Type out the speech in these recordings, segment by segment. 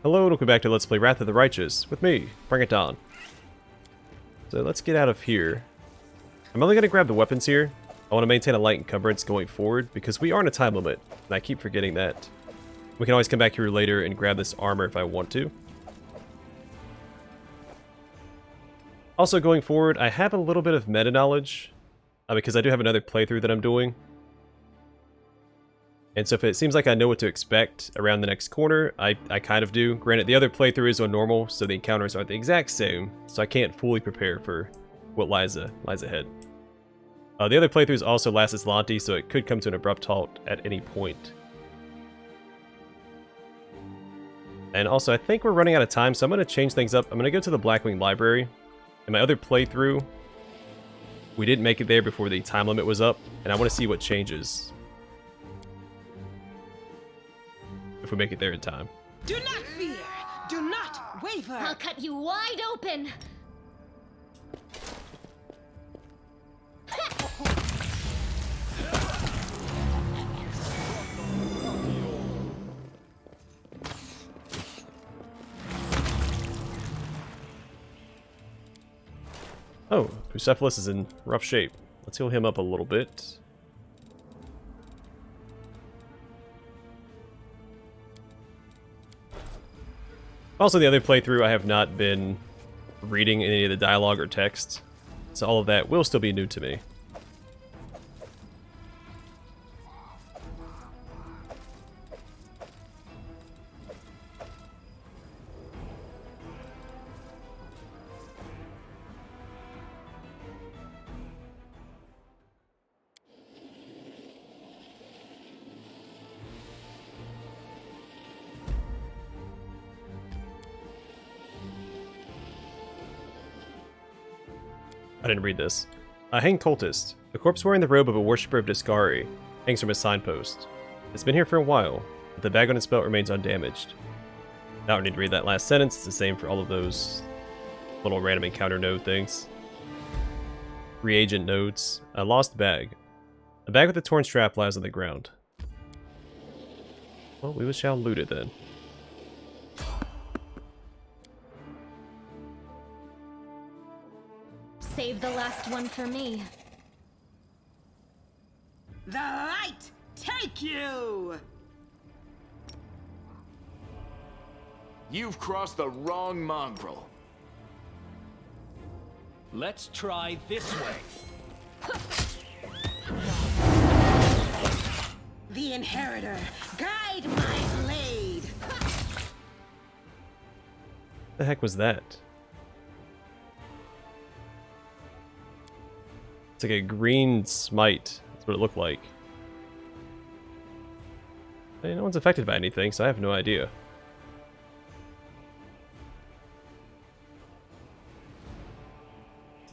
Hello and welcome back to Let's Play Wrath of the Righteous with me, Bring It On. So let's get out of here. I'm only going to grab the weapons here. I want to maintain a light encumbrance going forward because we are in a time limit, and I keep forgetting that. We can always come back here later and grab this armor if I want to. Also going forward, I have a little bit of meta knowledge because I do have another playthrough that I'm doing. And so if it seems like I know what to expect around the next corner, I kind of do. Granted, the other playthrough is on normal, so the encounters aren't the exact same, so I can't fully prepare for what lies ahead. The other playthroughs also last as Lanti, so it could come to an abrupt halt at any point. And also, I think we're running out of time, so I'm going to change things up. I'm going to go to the Blackwing Library. In my other playthrough, we didn't make it there before the time limit was up, and I want to see what changes if we make it there in time. Do not fear! Do not waver! I'll cut you wide open! Oh, Bucephalus is in rough shape. Let's heal him up a little bit. Also, the other playthrough, I have not been reading any of the dialogue or text, so all of that will still be new to me. I didn't read this. A hanged cultist. A corpse wearing the robe of a worshipper of Discari hangs from a signpost. It's been here for a while, but the bag on its belt remains undamaged. I don't need to read that last sentence. It's the same for all of those little random encounter node things. Reagent nodes. A lost bag. A bag with a torn strap lies on the ground. Well, we shall loot it then. Save the last one for me. The light take you! You've crossed the wrong mongrel. Let's try this way. The inheritor, guide my blade! The heck was that? It's like a green smite. That's what it looked like. Hey, no one's affected by anything, so I have no idea.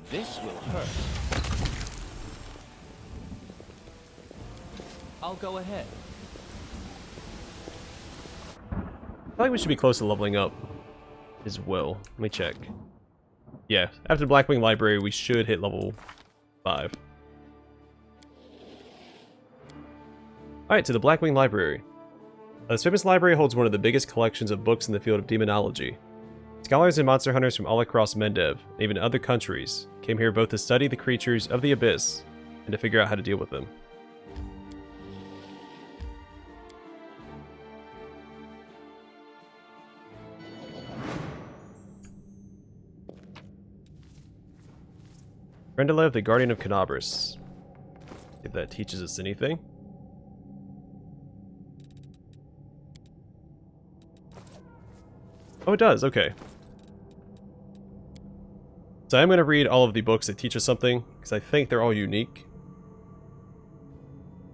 This will hurt. I'll go ahead. I feel like we should be close to leveling up as well. Let me check. Yeah, after the Blackwing Library, we should hit level 5. Alright, to the Blackwing Library. This famous library holds one of the biggest collections of books in the field of demonology. Scholars and monster hunters from all across Mendev, and even other countries, came here both to study the creatures of the Abyss and to figure out how to deal with them. Rendelev, the Guardian of Canabris. If that teaches us anything. Oh, it does, okay. So I'm going to read all of the books that teach us something, because I think they're all unique.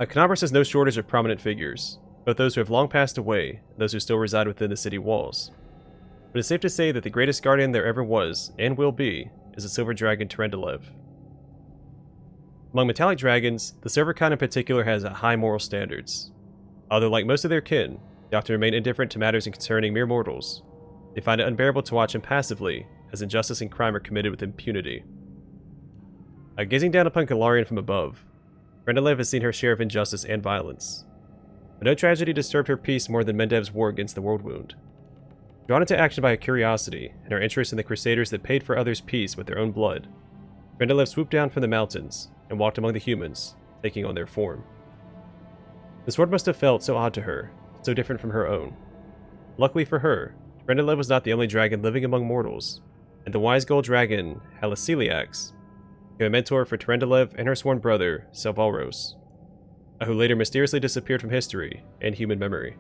Canabris has no shortage of prominent figures, both those who have long passed away, and those who still reside within the city walls. But it's safe to say that the greatest guardian there ever was, and will be, is the Silver Dragon Terendelev. Among metallic dragons, the silver kind in particular has high moral standards. Although like most of their kin, they often remain indifferent to matters concerning mere mortals. They find it unbearable to watch impassively, as injustice and crime are committed with impunity. Gazing down upon Galarian from above, Rendelev has seen her share of injustice and violence. But no tragedy disturbed her peace more than Mendev's war against the World Wound. Drawn into action by a curiosity and her interest in the Crusaders that paid for others' peace with their own blood, Trendelev swooped down from the mountains and walked among the humans, taking on their form. The sword must have felt so odd to her, so different from her own. Luckily for her, Trendelev was not the only dragon living among mortals, and the wise gold dragon Haliciliax became a mentor for Trendelev and her sworn brother Selvalros, who later mysteriously disappeared from history and human memory.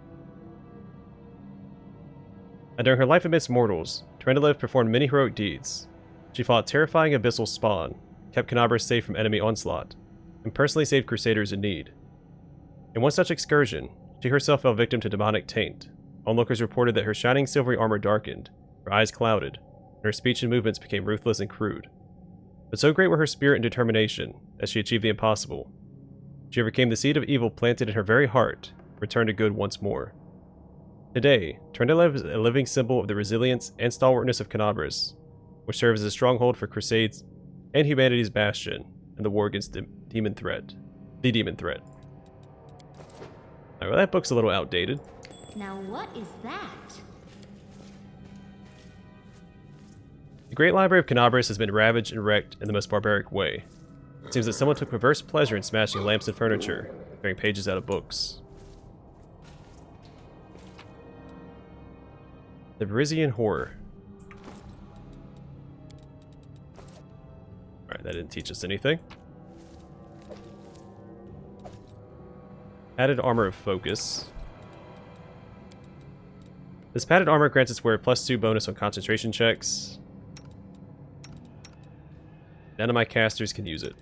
And during her life amidst mortals, Trendelev performed many heroic deeds. She fought terrifying abyssal spawn, kept Canabras safe from enemy onslaught, and personally saved Crusaders in need. In one such excursion, she herself fell victim to demonic taint. Onlookers reported that her shining silvery armor darkened, her eyes clouded, and her speech and movements became ruthless and crude. But so great were her spirit and determination that she achieved the impossible. She overcame the seed of evil planted in her very heart, returned to good once more. Today, Trendelev is a living symbol of the resilience and stalwartness of Canabras, which serves as a stronghold for Crusades and humanity's bastion in the war against the demon threat. Alright, well that book's a little outdated. Now what is that? The Great Library of Canabras has been ravaged and wrecked in the most barbaric way. It seems that someone took perverse pleasure in smashing lamps and furniture, tearing pages out of books. The Parisian Horror. Alright, that didn't teach us anything. Padded Armor of Focus. This padded armor grants its wearer +2 bonus on concentration checks. None of my casters can use it.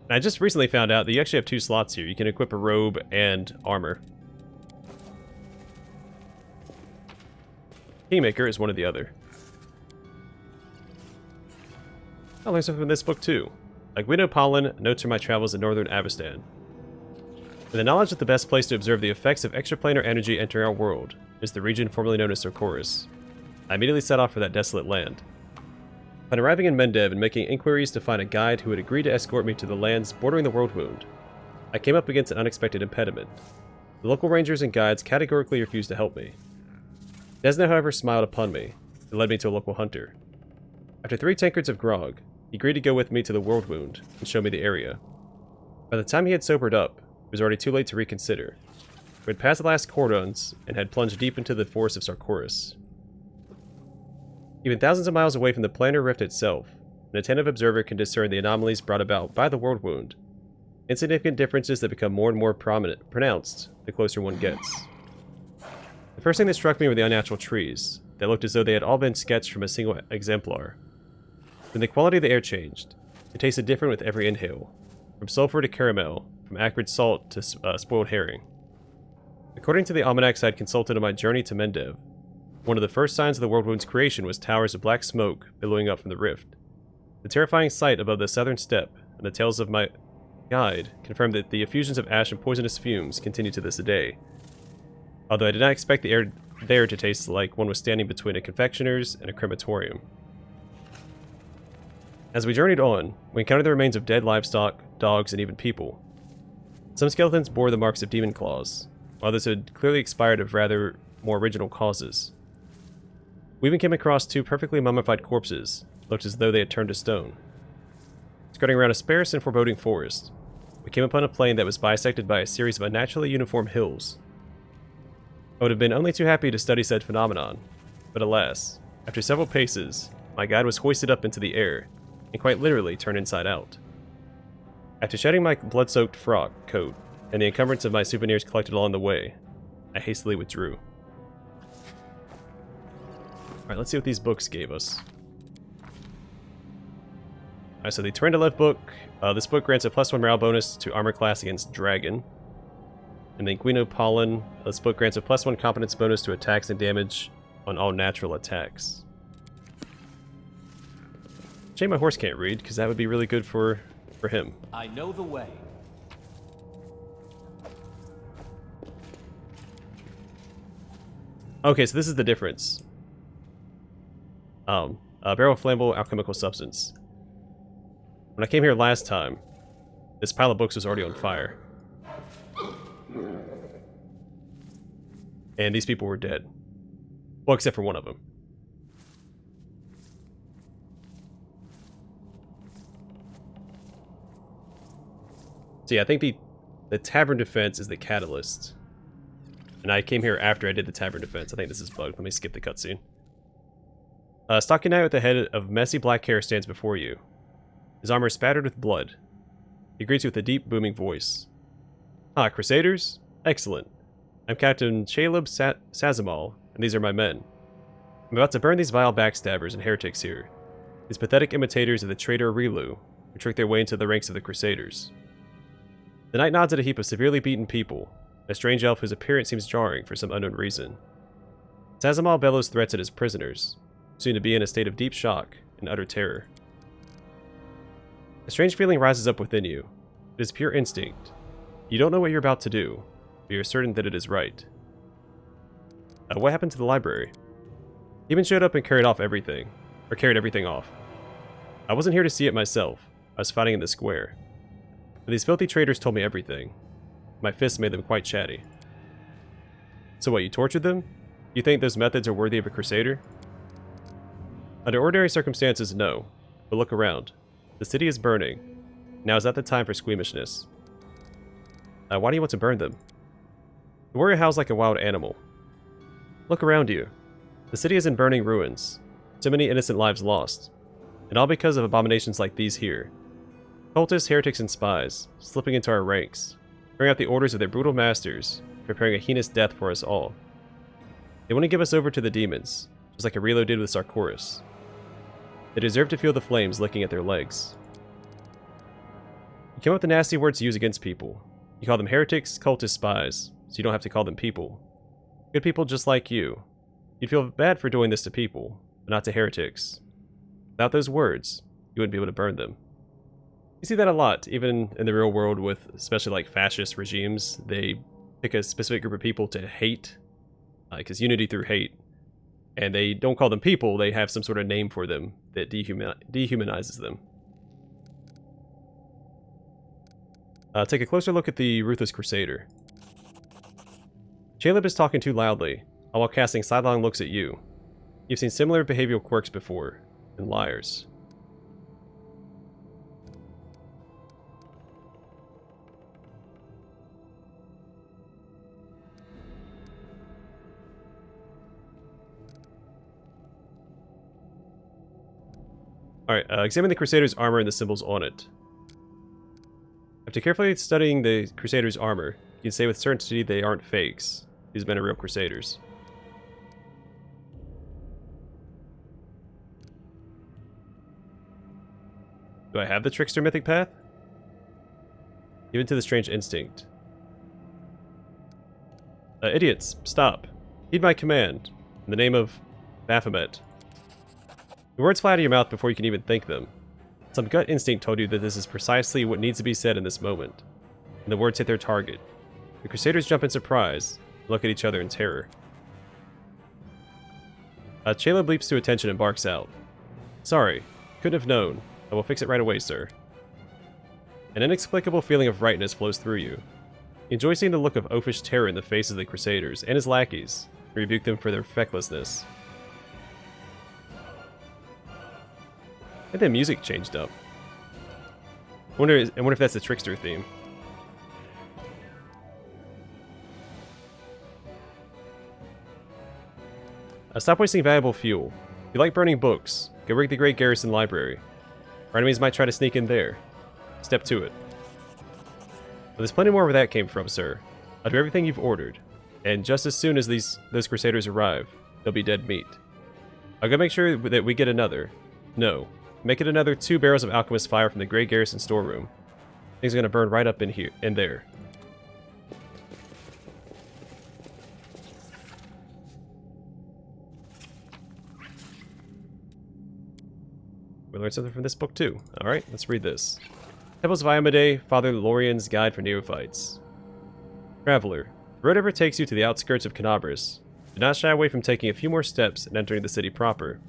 And I just recently found out that you actually have 2 slots here. You can equip a robe and armor. Kingmaker is one or the other. I'll learn something from this book too. Like Guido Pollen, notes from my travels in northern Avestan. With the knowledge that the best place to observe the effects of extraplanar energy entering our world is the region formerly known as Sorcoris, I immediately set off for that desolate land. Upon arriving in Mendev and making inquiries to find a guide who would agree to escort me to the lands bordering the World Wound, I came up against an unexpected impediment. The local rangers and guides categorically refused to help me. Desna, however, smiled upon me and led me to a local hunter. After 3 tankards of grog, he agreed to go with me to the World Wound and show me the area. By the time he had sobered up, it was already too late to reconsider. We had passed the last cordons and had plunged deep into the forest of Sarkoris. Even thousands of miles away from the planar rift itself, an attentive observer can discern the anomalies brought about by the World Wound, insignificant differences that become more and more pronounced the closer one gets. The first thing that struck me were the Unnatural Trees, that looked as though they had all been sketched from a single exemplar. When the quality of the air changed, it tasted different with every inhale, from sulfur to caramel, from acrid salt to spoiled herring. According to the almanacs I had consulted on my journey to Mendev, one of the first signs of the World Wound's creation was towers of black smoke billowing up from the rift. The terrifying sight above the southern steppe and the tales of my guide confirmed that the effusions of ash and poisonous fumes continue to this day, although I did not expect the air there to taste like one was standing between a confectioner's and a crematorium. As we journeyed on, we encountered the remains of dead livestock, dogs, and even people. Some skeletons bore the marks of demon claws, while others had clearly expired of rather more original causes. We even came across 2 perfectly mummified corpses, looked as though they had turned to stone. Skirting around a sparse and foreboding forest, we came upon a plain that was bisected by a series of unnaturally uniform hills. I would have been only too happy to study said phenomenon, but alas, after several paces, my guide was hoisted up into the air, and quite literally turned inside out. After shedding my blood-soaked frock coat and the encumbrance of my souvenirs collected along the way, I hastily withdrew. Alright, let's see what these books gave us. Alright, so the Trendelev book. This book grants a +1 morale bonus to armor class against dragon. And then Guino Pollen. This book grants a +1 competence bonus to attacks and damage on all natural attacks. Shame my horse can't read, because that would be really good for him. I know the way. Okay, so this is the difference. A barrel of flammable alchemical substance. When I came here last time, this pile of books was already on fire. And these people were dead. Well, except for one of them. So yeah, I think the tavern defense is the catalyst. And I came here after I did the tavern defense. I think this is bugged. Let me skip the cutscene. Stocky knight with the head of messy black hair stands before you. His armor is spattered with blood. He greets you with a deep, booming voice. Ah, Crusaders? Excellent. I'm Captain Caleb Sazamal, and these are my men. I'm about to burn these vile backstabbers and heretics here. These pathetic imitators of the traitor Relu, who tricked their way into the ranks of the Crusaders. The knight nods at a heap of severely beaten people, a strange elf whose appearance seems jarring for some unknown reason. Sazamal bellows threats at his prisoners, who seem to be in a state of deep shock and utter terror. A strange feeling rises up within you. It is pure instinct. You don't know what you're about to do, but you're certain that it is right. What happened to the library? Demon showed up and carried everything off. I wasn't here to see it myself. I was fighting in the square. But these filthy traitors told me everything. My fists made them quite chatty. So what, you tortured them? You think those methods are worthy of a crusader? Under ordinary circumstances, no. But look around. The city is burning. Now is not the time for squeamishness. Why do you want to burn them? The warrior howls like a wild animal. Look around you. The city is in burning ruins. So many innocent lives lost. And all because of abominations like these here. Cultists, heretics, and spies, slipping into our ranks, carrying out the orders of their brutal masters, preparing a heinous death for us all. They want to give us over to the demons, just like Aurelio did with Sarkoris. They deserve to feel the flames licking at their legs. You came up with the nasty words to use against people. You call them heretics, cultists, spies, so you don't have to call them people. Good people just like you. You'd feel bad for doing this to people, but not to heretics. Without those words, you wouldn't be able to burn them. You see that a lot, even in the real world with especially like fascist regimes. They pick a specific group of people to hate, because unity through hate. And they don't call them people, they have some sort of name for them that dehumanizes them. Take a closer look at the Ruthless Crusader. Caleb is talking too loudly, all while casting sidelong looks at you. You've seen similar behavioral quirks before, and liars. Alright, examine the Crusader's armor and the symbols on it. After carefully studying the Crusader's armor, you can say with certainty they aren't fakes. These men are real Crusaders. Do I have the Trickster mythic path? Given to the strange instinct. Idiots, stop. Heed my command. In the name of Baphomet. The words fly out of your mouth before you can even think them. Some gut instinct told you that this is precisely what needs to be said in this moment. And the words hit their target. The Crusaders jump in surprise, and look at each other in terror. Caleb leaps to attention and barks out. Sorry, couldn't have known. I will fix it right away, sir. An inexplicable feeling of rightness flows through you. You enjoy seeing the look of oafish terror in the faces of the Crusaders and his lackeys, and rebuke them for their fecklessness. And the music changed up. I wonder if that's the Trickster theme. Stop wasting valuable fuel. If you like burning books, go rig the Great Garrison Library. Our enemies might try to sneak in there. Step to it. But there's plenty more where that came from, sir. I'll do everything you've ordered. And just as soon as those Crusaders arrive, they'll be dead meat. I'll go make sure that we get another. No. Make it another 2 barrels of alchemist fire from the Great Garrison storeroom. Things are gonna burn right up in here, in there. We learned something from this book too. Alright, let's read this. Temples of Iomedae, Father Lorien's Guide for Neophytes. Traveler, the road ever takes you to the outskirts of Canabris. Do not shy away from taking a few more steps and entering the city proper.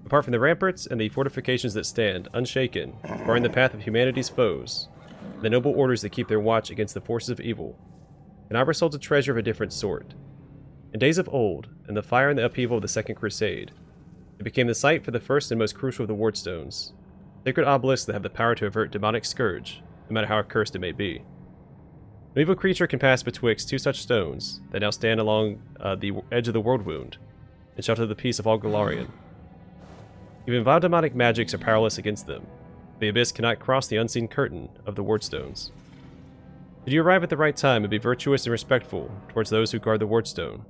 Apart from the ramparts and the fortifications that stand, unshaken, barring the path of humanity's foes, the noble orders that keep their watch against the forces of evil, Canabras holds a treasure of a different sort. In days of old, in the fire and the upheaval of the Second Crusade, it became the site for the first and most crucial of the wardstones, sacred obelisks that have the power to avert demonic scourge, no matter how accursed it may be. No evil creature can pass betwixt two such stones that now stand along the edge of the world wound, and shelter the peace of all Golarion. Even vile demonic magics are powerless against them. The abyss cannot cross the unseen curtain of the wardstones. Did you arrive at the right time and be virtuous and respectful towards those who guard the wardstone,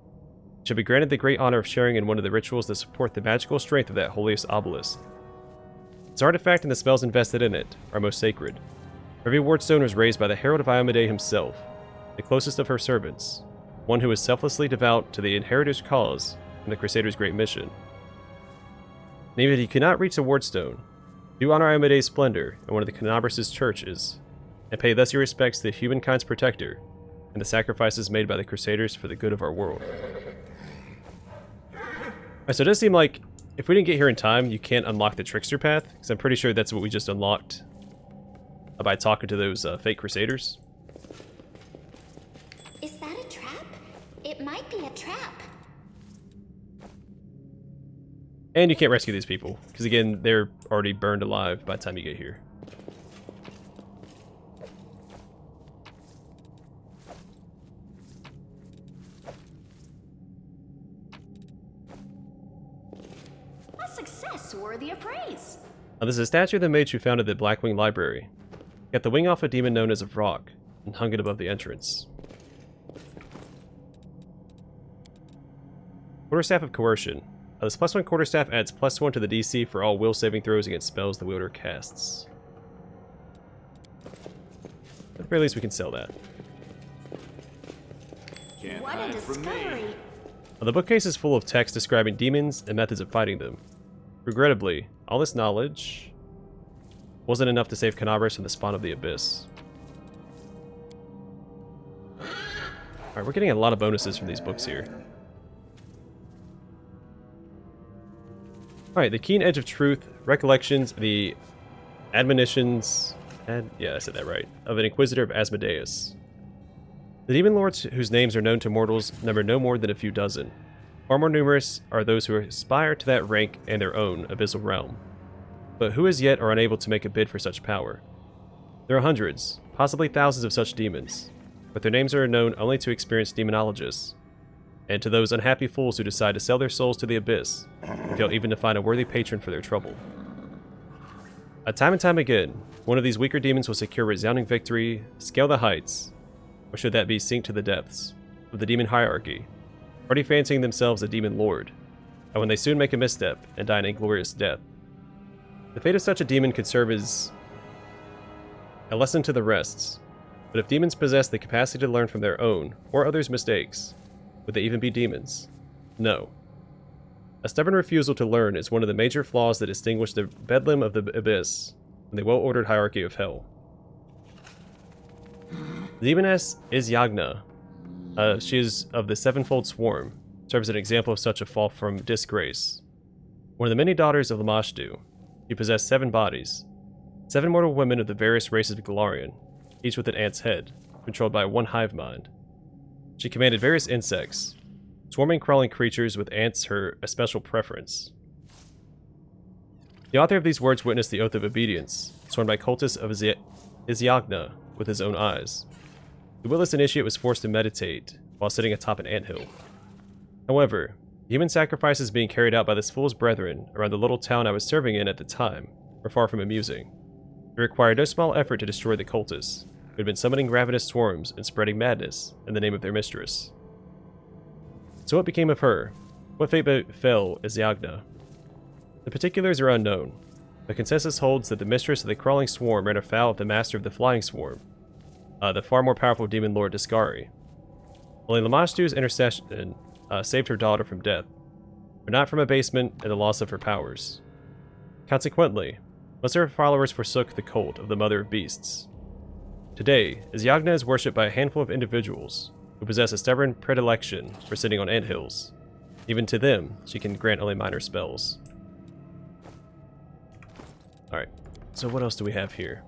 you shall be granted the great honor of sharing in one of the rituals that support the magical strength of that holiest obelisk. Its artifact and the spells invested in it are most sacred. Every wardstone was raised by the Herald of Iomedae himself, the closest of her servants, one who was selflessly devout to the Inheritor's cause and the Crusader's great mission. And even if he could not reach the wardstone, do honor Iomedae's splendor in one of the Canabras' churches, and pay thus your respects to humankind's protector and the sacrifices made by the Crusaders for the good of our world. Alright, so it does seem like if we didn't get here in time, you can't unlock the Trickster path, because I'm pretty sure that's what we just unlocked by talking to those fake Crusaders. Is that a trap? It might be a trap. And you can't rescue these people, because again, they're already burned alive by the time you get here. A success worthy of praise. Now, this is a statue of the mage who founded the Blackwing Library. Got the wing off a demon known as Avert, and hung it above the entrance. Quarterstaff of Coercion. This +1 quarterstaff adds +1 to the DC for all will saving throws against spells the wielder casts. At the very least, we can sell that. Can't What a hide from me. discovery. Now, the bookcase is full of text describing demons and methods of fighting them. Regrettably, all this knowledge wasn't enough to save Canabras from the spawn of the Abyss. Alright, we're getting a lot of bonuses from these books here. Alright, the Keen Edge of Truth, Recollections, the Admonitions, and yeah, I said that right, of an Inquisitor of Asmodeus. The demon lords whose names are known to mortals number no more than a few dozen. Far more numerous are those who aspire to that rank and their own abyssal realm, but who as yet are unable to make a bid for such power. There are hundreds, possibly thousands of such demons, but their names are known only to experienced demonologists, and to those unhappy fools who decide to sell their souls to the abyss, and fail even to find a worthy patron for their trouble. Time and time again, one of these weaker demons will secure resounding victory, scale the heights, or should that be sink to the depths, of the demon hierarchy, already fancying themselves a demon lord, and when they soon make a misstep and die an inglorious death. The fate of such a demon could serve as a lesson to the rest, but if demons possess the capacity to learn from their own or others' mistakes, would they even be demons? No. A stubborn refusal to learn is one of the major flaws that distinguish the bedlam of the abyss from the well-ordered hierarchy of hell. The demoness is Yagna. She is of the sevenfold swarm, serves as an example of such a fall from disgrace. One of the many daughters of Lamashtu, she possessed 7 bodies, 7 mortal women of the various races of Golarion, each with an ant's head, controlled by one hive mind. She commanded various insects, swarming crawling creatures with ants her especial preference. The author of these words witnessed the oath of obedience, sworn by cultists of Izyagna with his own eyes. The willless initiate was forced to meditate while sitting atop an anthill. However, human sacrifices being carried out by this fool's brethren around the little town I was serving in at the time were far from amusing. It required no small effort to destroy the cultists, who had been summoning ravenous swarms and spreading madness in the name of their mistress. So what became of her? What fate befell Izyagna? The particulars are unknown, but consensus holds that the mistress of the crawling swarm ran afoul of the master of the flying swarm, the far more powerful demon lord Discari. Only Lamashtu's intercession saved her daughter from death, but not from abasement and the loss of her powers. Consequently, most of her followers forsook the cult of the Mother of Beasts. Today, Izyagna is worshipped by a handful of individuals who possess a stubborn predilection for sitting on anthills. Even to them, she can grant only minor spells. Alright, so what else do we have here?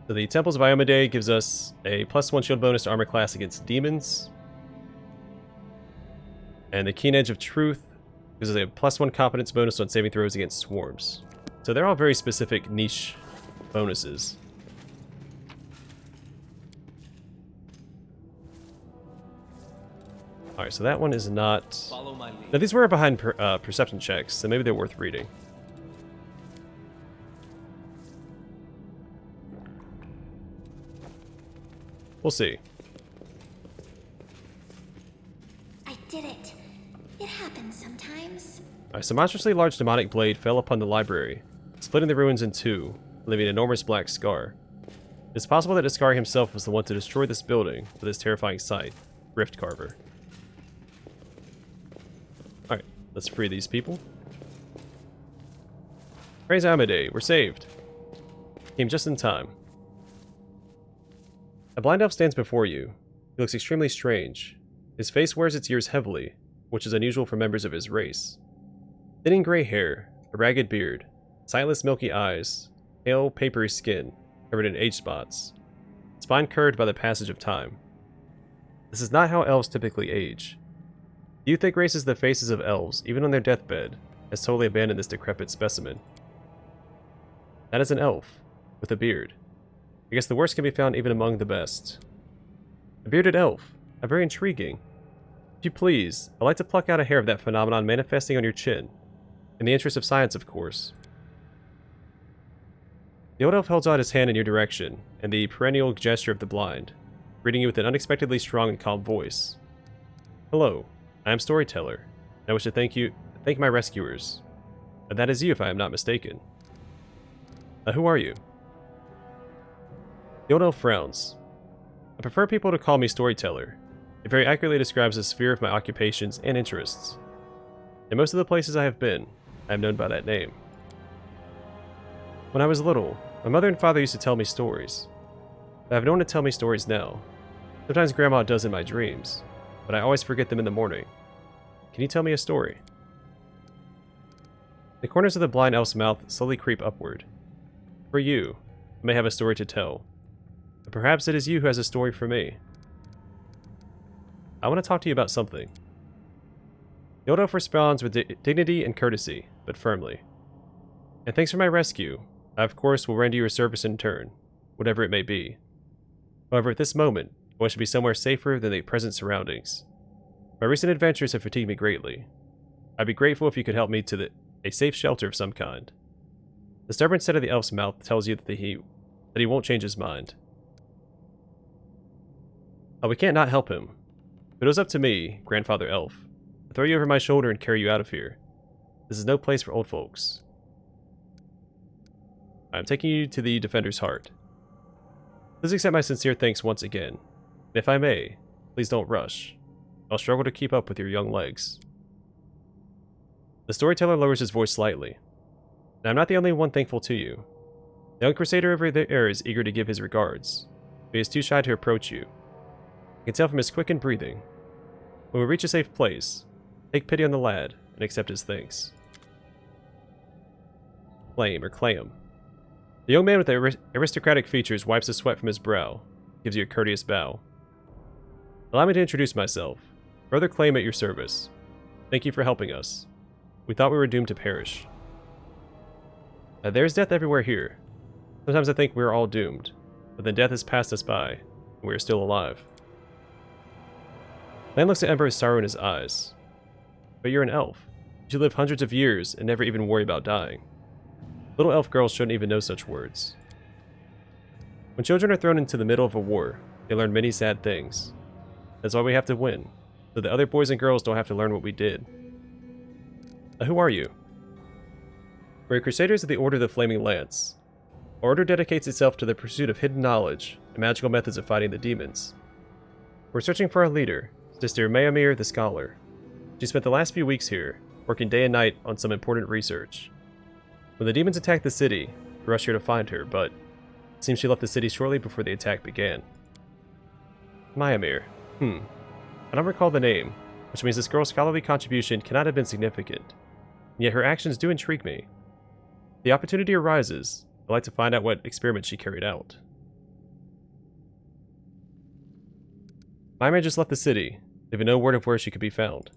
So the Temples of Iomedae gives us a +1 shield bonus to armor class against demons. And the Keen Edge of Truth gives us a +1 competence bonus on saving throws against swarms. So they're all very specific niche bonuses. Alright, so that one is not... Follow my lead. Now these were behind perception checks, so maybe they're worth reading. We'll see. I did it. It happens sometimes. Alright, so a monstrously large demonic blade fell upon the library, splitting the ruins in two, leaving an enormous black scar. It's possible that Iskari himself was the one to destroy this building with this terrifying sight, Rift Carver. Alright, let's free these people. Praise Iomedae, we're saved. Came just in time. A blind elf stands before you. He looks extremely strange. His face wears its years heavily, which is unusual for members of his race. Thinning gray hair, a ragged beard, sightless milky eyes, pale papery skin, covered in age spots, spine curved by the passage of time. This is not how elves typically age. The youth that graces the faces of elves, even on their deathbed, has totally abandoned this decrepit specimen. That is an elf, with a beard. I guess the worst can be found even among the best. A bearded elf. How very intriguing. If you please, I'd like to pluck out a hair of that phenomenon manifesting on your chin. In the interest of science, of course. The old elf holds out his hand in your direction, and the perennial gesture of the blind, greeting you with an unexpectedly strong and calm voice. Hello, I am Storyteller, and I wish to thank my rescuers. And that is you, if I am not mistaken. Who are you? The old elf frowns. I prefer people to call me Storyteller. It very accurately describes the sphere of my occupations and interests. In most of the places I have been, I am known by that name. When I was little, my mother and father used to tell me stories. I have no one to tell me stories now. Sometimes Grandma does in my dreams, but I always forget them in the morning. Can you tell me a story? The corners of the blind elf's mouth slowly creep upward. For you, I may have a story to tell. But perhaps it is you who has a story for me. I want to talk to you about something. The old elf responds with dignity and courtesy, but firmly. And thanks for my rescue. I, of course, will render you a service in turn, whatever it may be. However, at this moment, I wish to be somewhere safer than the present surroundings. My recent adventures have fatigued me greatly. I'd be grateful if you could help me to a safe shelter of some kind. The stubborn set of the elf's mouth tells you that he won't change his mind. We can't not help him. If it was up to me, Grandfather Elf, I'd throw you over my shoulder and carry you out of here. This is no place for old folks. I'm taking you to the Defender's Heart. Please accept my sincere thanks once again. And if I may, please don't rush. I'll struggle to keep up with your young legs. The Storyteller lowers his voice slightly. And I'm not the only one thankful to you. The young Crusader over there is eager to give his regards, but he is too shy to approach you. I can tell from his quickened breathing. When we reach a safe place, take pity on the lad and accept his thanks. Claim. The young man with the aristocratic features wipes the sweat from his brow, gives you a courteous bow. Allow me to introduce myself. Brother Claim at your service. Thank you for helping us. We thought we were doomed to perish. There's death everywhere here. Sometimes I think we're all doomed, but then death has passed us by, and we are still alive. Lan looks at Ember with sorrow in his eyes. But you're an elf. You should live hundreds of years and never even worry about dying. Little elf girls shouldn't even know such words. When children are thrown into the middle of a war, they learn many sad things. That's why we have to win, so that other boys and girls don't have to learn what we did. Who are you? We're Crusaders of the Order of the Flaming Lance. Our order dedicates itself to the pursuit of hidden knowledge and magical methods of fighting the demons. We're searching for our leader, Sister Mayamir the Scholar. She spent the last few weeks here, working day and night on some important research. When the demons attacked the city, we rushed here to find her, but it seems she left the city shortly before the attack began. Mayamir. I don't recall the name, which means this girl's scholarly contribution cannot have been significant, and yet her actions do intrigue me. If the opportunity arises, I'd like to find out what experiments she carried out. Mimir just left the city, leaving no word of where she could be found.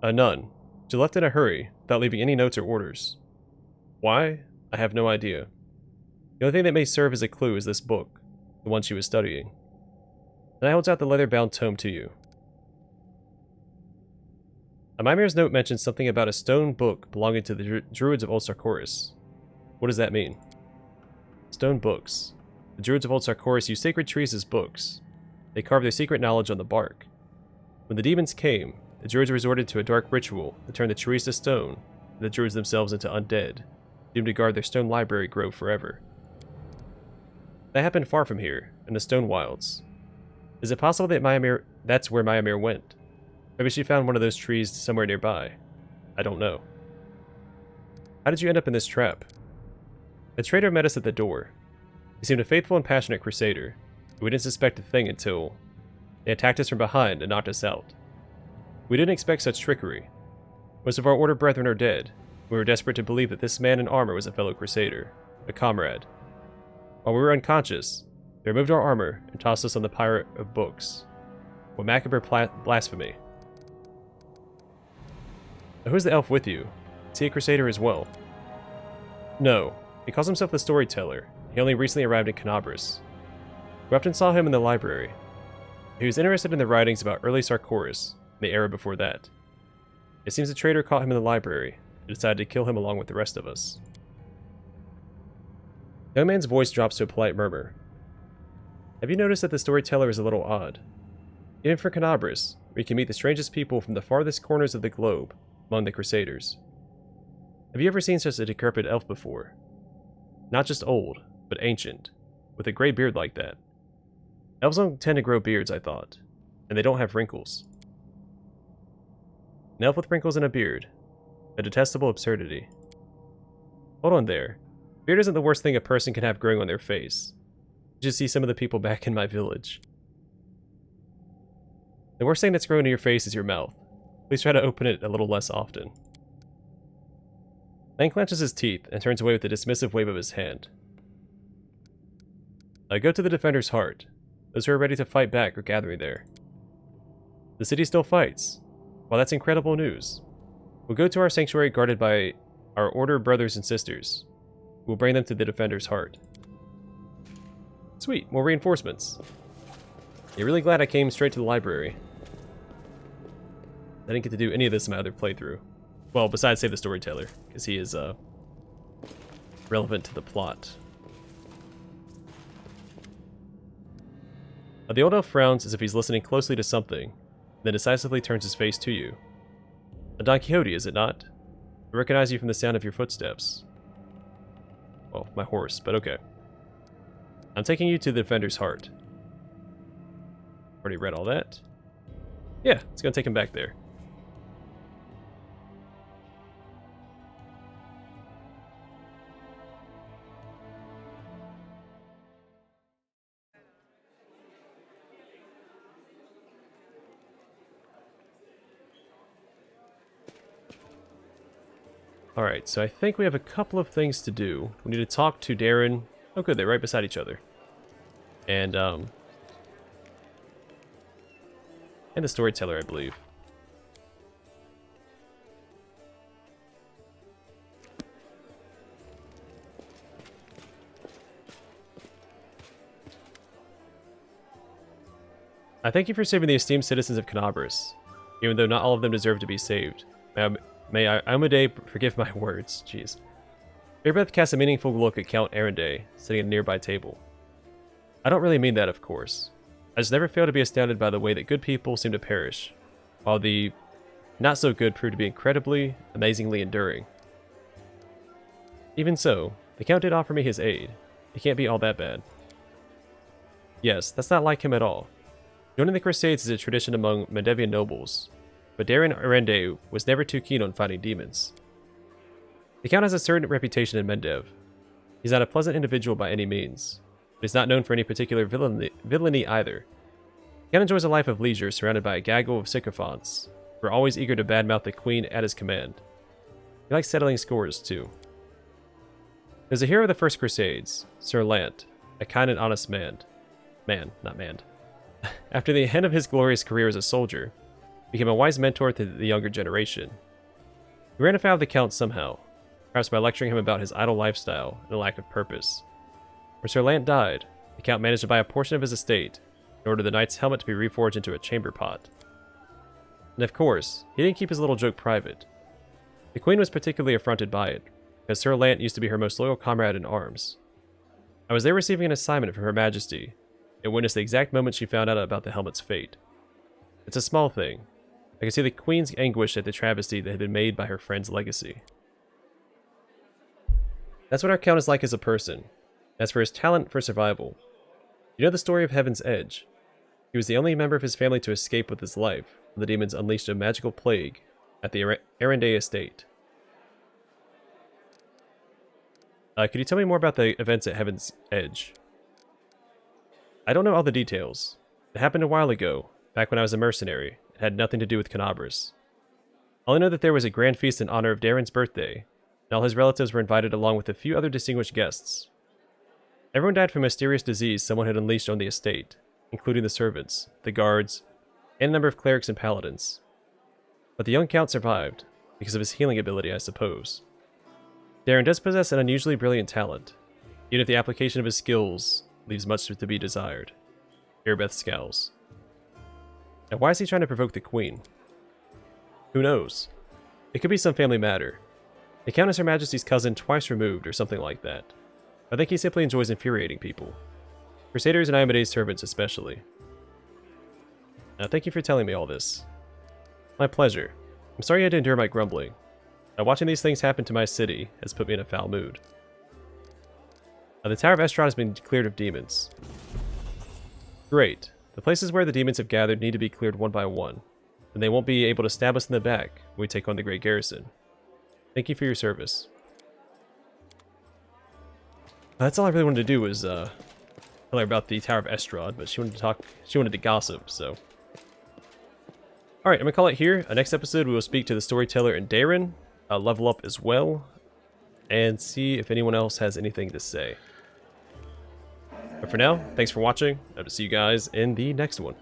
None. She left in a hurry, without leaving any notes or orders. Why? I have no idea. The only thing that may serve as a clue is this book, the one she was studying. Then I holds out the leather-bound tome to you. Mimir's note mentions something about a stone book belonging to the Druids of Old Sarkoris. What does that mean? Stone books. The Druids of Old Sarkoris use sacred trees as books. They carve their secret knowledge on the bark. When the demons came, the Druids resorted to a dark ritual that turned the trees to stone, and the Druids themselves into undead, doomed to guard their stone library grove forever. That happened far from here, in the Stone Wilds. Is it possible that that's where Mimir went? Maybe she found one of those trees somewhere nearby. I don't know. How did you end up in this trap? A trader met us at the door. He seemed a faithful and passionate crusader. We didn't suspect a thing until they attacked us from behind and knocked us out. We didn't expect such trickery. Most of our order brethren are dead. We were desperate to believe that this man in armor was a fellow crusader, a comrade. While we were unconscious, they removed our armor and tossed us on the pyre of books. What macabre blasphemy. Now, who's the elf with you? Is he a crusader as well? No, he calls himself the Storyteller. He only recently arrived in Canabris. We often saw him in the library. He was interested in the writings about early Sarkoris, and the era before that. It seems the traitor caught him in the library, and decided to kill him along with the rest of us. The young man's voice drops to a polite murmur. Have you noticed that the Storyteller is a little odd? Even for Canabris, where you can meet the strangest people from the farthest corners of the globe among the Crusaders. Have you ever seen such a decrepit elf before? Not just old, but ancient, with a gray beard like that. Elves don't tend to grow beards, I thought, and they don't have wrinkles. An elf with wrinkles and a beard. A detestable absurdity. Hold on there. Beard isn't the worst thing a person can have growing on their face. You just see some of the people back in my village. The worst thing that's growing in your face is your mouth. Please try to open it a little less often. Man clenches his teeth and turns away with a dismissive wave of his hand. I go to the Defender's Heart. Those who are ready to fight back are gathering there. The city still fights. Well, that's incredible news. We'll go to our sanctuary guarded by our Order brothers and sisters. We'll bring them to the Defender's Heart. Sweet, more reinforcements. You're really glad I came straight to the library. I didn't get to do any of this in my other playthrough. Well, besides save the Storyteller, because he is relevant to the plot. The old elf frowns as if he's listening closely to something, then decisively turns his face to you. A Don Quixote, is it not? I recognize you from the sound of your footsteps. Well, my horse, but okay. I'm taking you to the Defender's Heart. Already read all that. Yeah, it's gonna take him back there. Alright, so I think we have a couple of things to do. We need to talk to Darren. Oh good, they're right beside each other. And the Storyteller, I believe. I thank you for saving the esteemed citizens of Canabris, even though not all of them deserve to be saved. May Amade forgive my words, jeez. Airbeth casts a meaningful look at Count Arendelle, sitting at a nearby table. I don't really mean that, of course. I just never fail to be astounded by the way that good people seem to perish, while the not-so-good prove to be incredibly, amazingly enduring. Even so, the Count did offer me his aid. It can't be all that bad. Yes, that's not like him at all. Joining the Crusades is a tradition among Mendevian nobles, but Darren Arendelle was never too keen on fighting demons. The Count has a certain reputation in Mendev. He's not a pleasant individual by any means, but he's not known for any particular villainy either. The Count enjoys a life of leisure surrounded by a gaggle of sycophants, who are always eager to badmouth the Queen at his command. He likes settling scores, too. There's a hero of the First Crusades, Sir Lant, A kind and honest man. Not man. After the end of his glorious career as a soldier, he became a wise mentor to the younger generation. He ran afoul of the Count somehow, perhaps by lecturing him about his idle lifestyle and a lack of purpose. When Sir Lant died, the Count managed to buy a portion of his estate in order for the knight's helmet to be reforged into a chamber pot. And of course, he didn't keep his little joke private. The Queen was particularly affronted by it, because Sir Lant used to be her most loyal comrade in arms. I was there receiving an assignment from Her Majesty, and witnessed the exact moment she found out about the helmet's fate. It's a small thing. I could see the Queen's anguish at the travesty that had been made by her friend's legacy. That's what our Count is like as a person. As for his talent for survival, you know the story of Heaven's Edge. He was the only member of his family to escape with his life when the demons unleashed a magical plague at the Erendé estate. Could you tell me more about the events at Heaven's Edge? I don't know all the details. It happened a while ago, back when I was a mercenary. It had nothing to do with Canabras. All I know that there was a grand feast in honor of Darren's birthday, and all his relatives were invited along with a few other distinguished guests. Everyone died from a mysterious disease someone had unleashed on the estate, including the servants, the guards, and a number of clerics and paladins. But the young Count survived, because of his healing ability, I suppose. Darren does possess an unusually brilliant talent, even if the application of his skills leaves much to be desired. Erebeth scowls. Now why is he trying to provoke the Queen? Who knows? It could be some family matter. The Count is Her Majesty's cousin twice removed, or something like that. I think he simply enjoys infuriating people. Crusaders and Iomede's servants especially. Now thank you for telling me all this. My pleasure. I'm sorry you had to endure my grumbling. Now watching these things happen to my city has put me in a foul mood. The Tower of Estrad has been cleared of demons. Great. The places where the demons have gathered need to be cleared one by one, and they won't be able to stab us in the back when we take on the Great Garrison. Thank you for your service. That's all I really wanted to do was tell her about the Tower of Estrad, but she wanted to gossip, so. Alright, I'm gonna call it here. Next episode we will speak to the Storyteller and Darren, level up as well, and see if anyone else has anything to say. But for now, thanks for watching. I hope to see you guys in the next one.